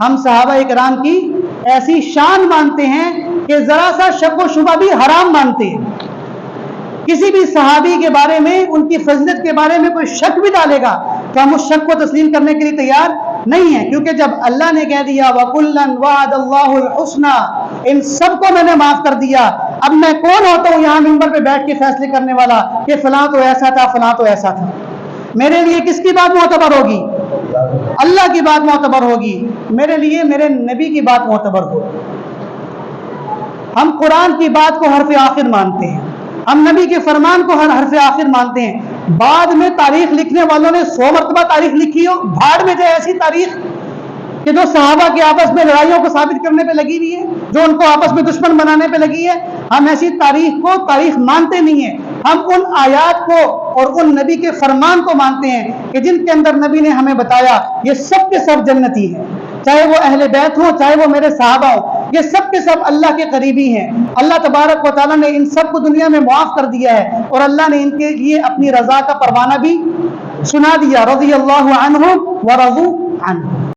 ہم صحابہ کرام کی ایسی شان مانتے ہیں کہ ذرا سا شک و شبہ بھی حرام مانتے ہیں. کسی بھی صحابی کے بارے میں، ان کی فضیلت کے بارے میں کوئی شک بھی ڈالے گا تو ہم اس شک کو تسلیم کرنے کے لیے تیار نہیں ہیں، کیونکہ جب اللہ نے کہہ دیا وَكُلًّا وَعَدَ اللَّهُ الْحُسْنَى، ان سب کو میں نے معاف کر دیا، اب میں کون ہوتا ہوں یہاں ممبر پہ بیٹھ کے فیصلے کرنے والا کہ فلاں تو ایسا تھا، فلاں تو ایسا تھا. میرے لیے کس کی بات معتبر ہوگی؟ اللہ کی بات معتبر ہوگی. میرے لیے میرے نبی کی بات معتبر ہوگی. ہم قرآن کی بات کو حرف آخر مانتے ہیں، ہم نبی کے فرمان کو ہر حرف آخر مانتے ہیں. بعد میں تاریخ لکھنے والوں نے 100 مرتبہ تاریخ لکھی ہو، بھاڑ میں جائے ایسی تاریخ کہ جو صحابہ کے آپس میں لڑائیوں کو ثابت کرنے پہ لگی ہوئی ہے، جو ان کو آپس میں دشمن بنانے پہ لگی ہے. ہم ایسی تاریخ کو تاریخ مانتے نہیں ہیں. ہم ان آیات کو اور ان نبی کے فرمان کو مانتے ہیں کہ جن کے اندر نبی نے ہمیں بتایا یہ سب کے سب جنتی ہیں، چاہے وہ اہل بیت ہوں، چاہے وہ میرے صحابہ ہوں، یہ سب کے سب اللہ کے قریبی ہیں. اللہ تبارک و تعالیٰ نے ان سب کو دنیا میں معاف کر دیا ہے، اور اللہ نے ان کے لیے اپنی رضا کا پروانہ بھی سنا دیا. رضی اللہ عنہم ورضوا عنہ.